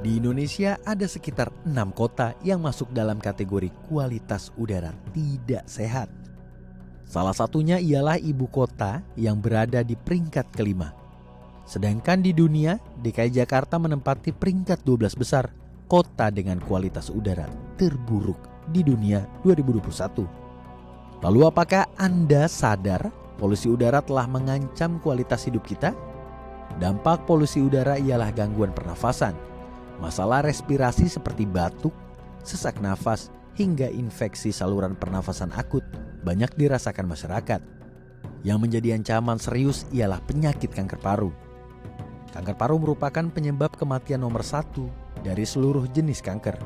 Di Indonesia ada sekitar 6 kota yang masuk dalam kategori kualitas udara tidak sehat. Salah satunya ialah ibu kota yang berada di peringkat kelima. Sedangkan di dunia, DKI Jakarta menempati peringkat 12 besar kota dengan kualitas udara terburuk di dunia 2021. Lalu apakah Anda sadar polusi udara telah mengancam kualitas hidup kita? Dampak polusi udara ialah gangguan pernafasan, masalah respirasi seperti batuk, sesak nafas, hingga infeksi saluran pernafasan akut banyak dirasakan masyarakat. Yang menjadi ancaman serius ialah penyakit kanker paru. Kanker paru merupakan penyebab kematian nomor 1 dari seluruh jenis kanker.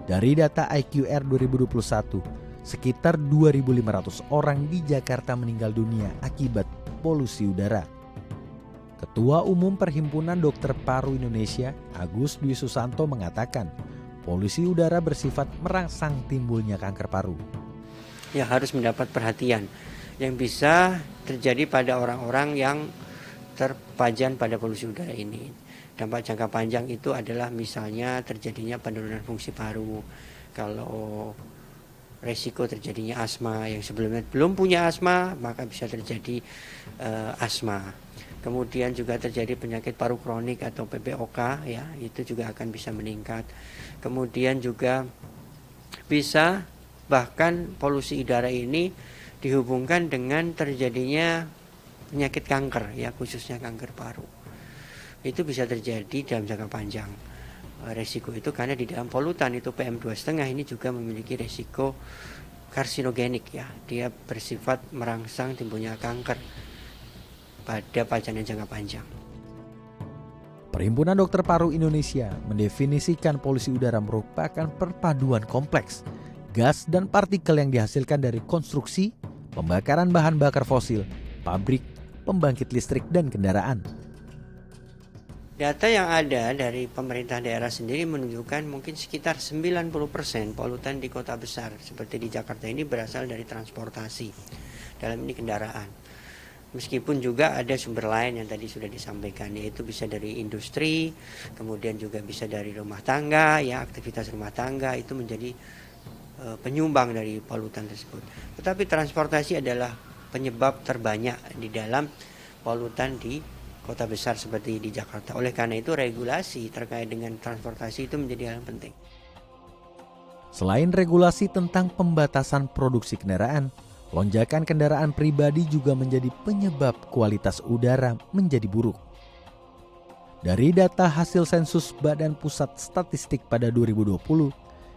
Dari data IQR 2021, sekitar 2.500 orang di Jakarta meninggal dunia akibat polusi udara. Ketua Umum Perhimpunan Dokter Paru Indonesia, Agus Dwi Susanto mengatakan, polusi udara bersifat merangsang timbulnya kanker paru. Ya harus mendapat perhatian yang bisa terjadi pada orang-orang yang terpajan pada polusi udara ini. Dampak jangka panjang itu adalah misalnya terjadinya penurunan fungsi paru. Kalau resiko terjadinya asma, yang sebelumnya belum punya asma maka bisa terjadi asma. Kemudian juga terjadi penyakit paru kronik atau PPOK, ya itu juga akan bisa meningkat. Kemudian juga bisa bahkan polusi udara ini dihubungkan dengan terjadinya penyakit kanker, ya khususnya kanker paru. Itu bisa terjadi dalam jangka panjang. Resiko itu karena di dalam polutan itu PM2,5 ini juga memiliki resiko karsinogenik, ya. Dia bersifat merangsang timbulnya kanker pada pajanan jangka panjang. Perhimpunan Dokter Paru Indonesia mendefinisikan polusi udara merupakan perpaduan kompleks gas dan partikel yang dihasilkan dari konstruksi, pembakaran bahan bakar fosil, pabrik, pembangkit listrik, dan kendaraan. Data yang ada dari pemerintah daerah sendiri menunjukkan mungkin sekitar 90% polutan di kota besar seperti di Jakarta ini berasal dari transportasi, dalam ini kendaraan. Meskipun juga ada sumber lain yang tadi sudah disampaikan, yaitu bisa dari industri, kemudian juga bisa dari rumah tangga, ya aktivitas rumah tangga itu menjadi penyumbang dari polutan tersebut. Tetapi transportasi adalah penyebab terbanyak di dalam polutan di kota besar seperti di Jakarta. Oleh karena itu regulasi terkait dengan transportasi itu menjadi hal yang penting. Selain regulasi tentang pembatasan produksi kendaraan, lonjakan kendaraan pribadi juga menjadi penyebab kualitas udara menjadi buruk. Dari data hasil sensus Badan Pusat Statistik pada 2020,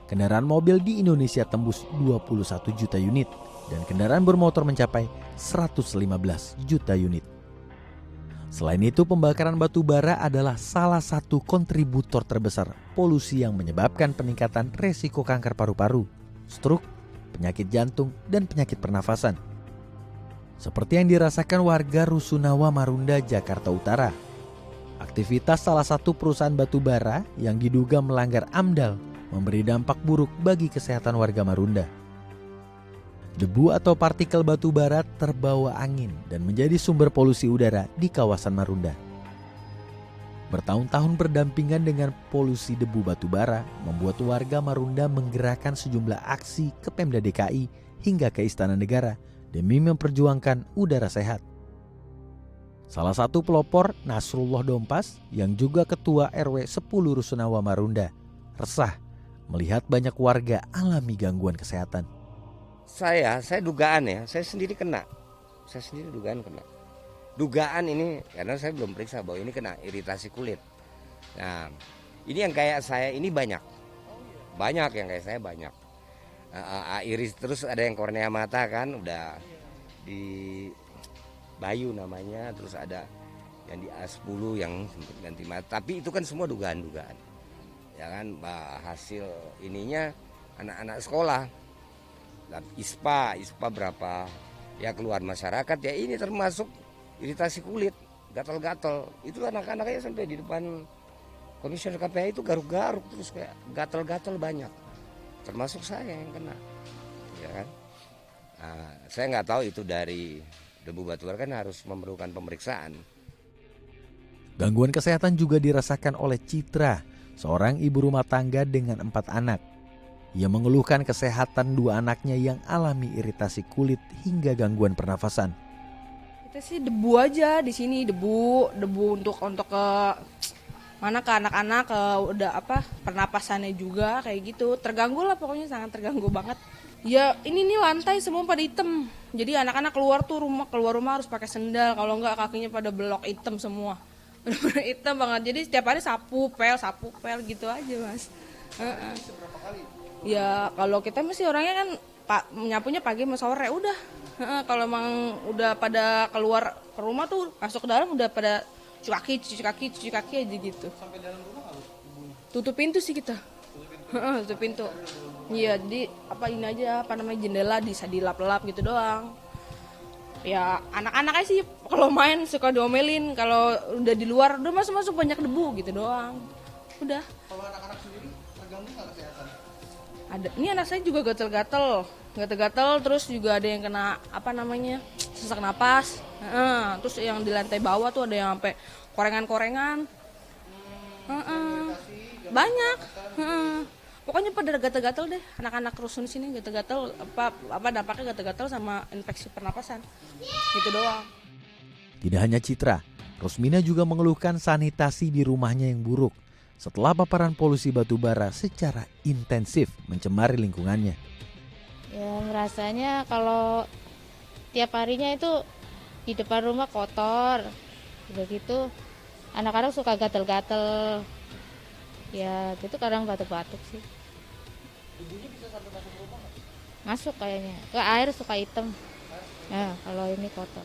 kendaraan mobil di Indonesia tembus 21 juta unit dan kendaraan bermotor mencapai 115 juta unit. Selain itu, pembakaran batu bara adalah salah satu kontributor terbesar polusi yang menyebabkan peningkatan resiko kanker paru-paru, stroke, penyakit jantung, dan penyakit pernafasan. Seperti yang dirasakan warga Rusunawa Marunda, Jakarta Utara. Aktivitas salah satu perusahaan batu bara yang diduga melanggar AMDAL memberi dampak buruk bagi kesehatan warga Marunda. Debu atau partikel batu bara terbawa angin dan menjadi sumber polusi udara di kawasan Marunda. Bertahun-tahun berdampingan dengan polusi debu batu bara membuat warga Marunda menggerakkan sejumlah aksi ke Pemda DKI hingga ke Istana Negara demi memperjuangkan udara sehat. Salah satu pelopor Nasrullah Dompas yang juga ketua RW 10 Rusunawa Marunda resah melihat banyak warga alami gangguan kesehatan. Saya dugaan ya, saya sendiri dugaan kena. Dugaan ini karena saya belum periksa bahwa ini kena iritasi kulit. Nah, ini yang kayak saya ini banyak yang kayak saya banyak. Iris terus ada yang kornea mata kan, udah di Bayu namanya, terus ada yang di A10 yang ganti mata. Tapi itu kan semua dugaan-dugaan. Ya kan, hasil ininya anak-anak sekolah. ISPA berapa ya keluar masyarakat ya ini termasuk iritasi kulit, gatal-gatal. Itu anak-anaknya sampai di depan komisioner KPI itu garuk-garuk terus kayak gatal-gatal banyak. Termasuk saya yang kena. Ya kan? Nah, saya nggak tahu itu dari debu batubara kan harus memerlukan pemeriksaan. Gangguan kesehatan juga dirasakan oleh Citra, seorang ibu rumah tangga dengan 4 anak. Ia mengeluhkan kesehatan 2 anaknya yang alami iritasi kulit hingga gangguan pernafasan. Kita sih debu aja di sini, debu untuk ke mana ke anak-anak, ke udah pernapasannya juga kayak gitu. Terganggu lah pokoknya, sangat terganggu banget. Ya ini nih lantai semua pada hitam. Jadi anak-anak keluar rumah harus pakai sendal, kalau enggak kakinya pada belok hitam semua. Benar-benar hitam banget. Jadi setiap hari sapu pel gitu aja, Mas. Seberapa kali? Ya kalau kita masih orangnya kan nyapunya pagi sama sore udah. Kalau emang udah pada keluar ke rumah tuh masuk ke dalam udah pada cuci kaki aja gitu. Sampai dalam rumah nggak ibunya? Tutup pintu sih kita. Tutup pintu. Iya, jadi ini aja jendela bisa dilap-lap gitu doang. Ya anak-anak aja sih kalau main suka diomelin, kalau udah di luar udah masuk banyak debu gitu doang. Udah. Kalau anak-anak sendiri terganggu nggak kesehatan? Ada. Ini anak saya juga gatel-gatel, terus juga ada yang kena sesak napas. Terus yang di lantai bawah tuh ada yang sampai korengan-korengan. Banyak. Pokoknya pada gatel-gatel deh, anak-anak rusun sini gatel-gatel, dampaknya gatel-gatel sama infeksi pernapasan. Gitu doang. Tidak hanya Citra, Rosmina juga mengeluhkan sanitasi di rumahnya yang buruk setelah paparan polusi batubara secara intensif mencemari lingkungannya. Ya merasanya kalau tiap harinya itu di depan rumah kotor, udah gitu anak-anak suka gatel-gatel. Ya gitu kadang batuk-batuk sih. Ibunya bisa sampai masuk rumah nggak? Masuk kayaknya, ke air suka hitam. Ya kalau ini kotor.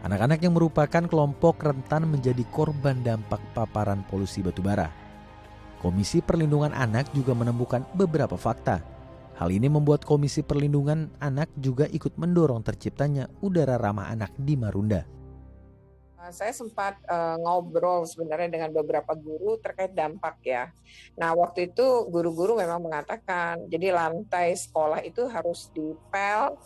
Anak-anak yang merupakan kelompok rentan menjadi korban dampak paparan polusi batubara. Komisi Perlindungan Anak juga menemukan beberapa fakta. Hal ini membuat Komisi Perlindungan Anak juga ikut mendorong terciptanya udara ramah anak di Marunda. Saya sempat ngobrol sebenarnya dengan beberapa guru terkait dampak ya. Nah waktu itu guru-guru memang mengatakan, jadi lantai sekolah itu harus dipel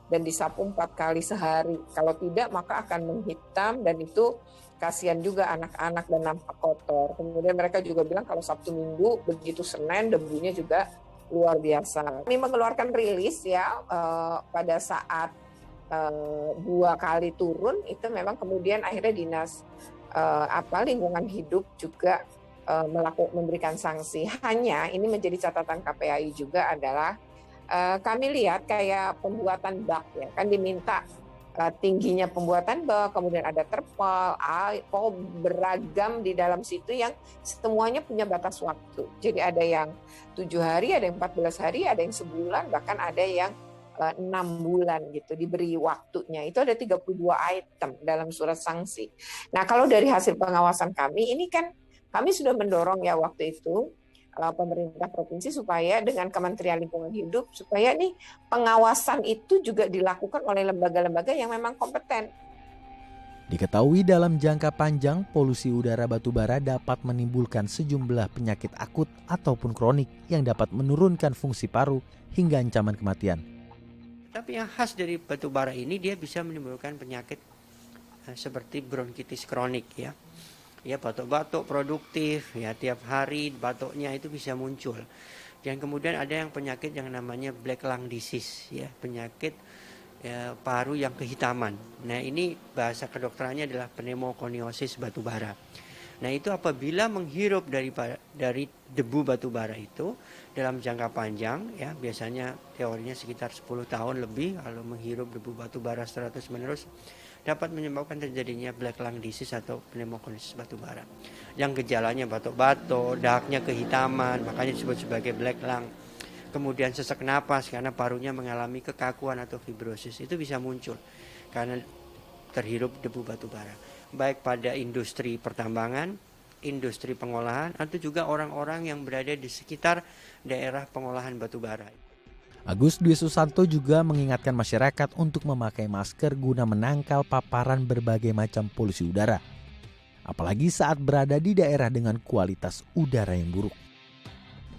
dan disapu 4 kali sehari. Kalau tidak maka akan menghitam dan itu kasihan juga anak-anak dan nampak kotor. Kemudian mereka juga bilang kalau Sabtu Minggu begitu Senin debunya juga luar biasa. Kami mengeluarkan rilis ya pada saat 2 kali turun itu memang kemudian akhirnya dinas lingkungan hidup juga memberikan sanksi. Hanya ini menjadi catatan KPAI juga adalah kami lihat kayak pembuatan bak ya kan diminta tingginya pembuatan bak, kemudian ada terpal, beragam di dalam situ yang semuanya punya batas waktu. Jadi ada yang 7 hari, ada yang 14 hari, ada yang sebulan, bahkan ada yang 6 bulan gitu diberi waktunya. Itu ada 32 item dalam surat sanksi. Nah kalau dari hasil pengawasan kami, ini kan kami sudah mendorong ya waktu itu pemerintah provinsi supaya dengan Kementerian Lingkungan Hidup supaya nih pengawasan itu juga dilakukan oleh lembaga-lembaga yang memang kompeten. Diketahui dalam jangka panjang polusi udara batubara dapat menimbulkan sejumlah penyakit akut ataupun kronik yang dapat menurunkan fungsi paru hingga ancaman kematian. Tapi yang khas dari batubara ini dia bisa menimbulkan penyakit seperti bronkitis kronik ya. Ya batuk-batuk produktif ya tiap hari batuknya itu bisa muncul. Dan kemudian ada yang penyakit yang namanya black lung disease ya, penyakit paru yang kehitaman. Nah, ini bahasa kedokterannya adalah pneumokoniosis batubara. Nah, itu apabila menghirup dari debu batubara itu dalam jangka panjang ya, biasanya teorinya sekitar 10 tahun lebih kalau menghirup debu batubara terus-menerus dapat menyebabkan terjadinya black lung disease atau pneumokoniosis batubara. Yang gejalanya batuk-batuk, dahaknya kehitaman, makanya disebut sebagai black lung. Kemudian sesak napas karena parunya mengalami kekakuan atau fibrosis. Itu bisa muncul karena terhirup debu batubara. Baik pada industri pertambangan, industri pengolahan, atau juga orang-orang yang berada di sekitar daerah pengolahan batubara. Agus Dwi Susanto juga mengingatkan masyarakat untuk memakai masker guna menangkal paparan berbagai macam polusi udara. Apalagi saat berada di daerah dengan kualitas udara yang buruk.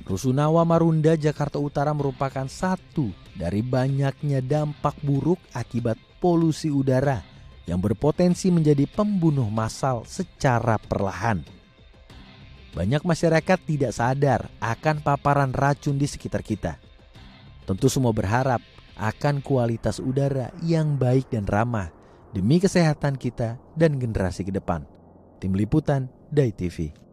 Rusunawa Marunda, Jakarta Utara merupakan satu dari banyaknya dampak buruk akibat polusi udara yang berpotensi menjadi pembunuh massal secara perlahan. banyak masyarakat tidak sadar akan paparan racun di sekitar kita. Tentu semua berharap akan kualitas udara yang baik dan ramah demi kesehatan kita dan generasi ke depan. Tim Liputan, Dai TV.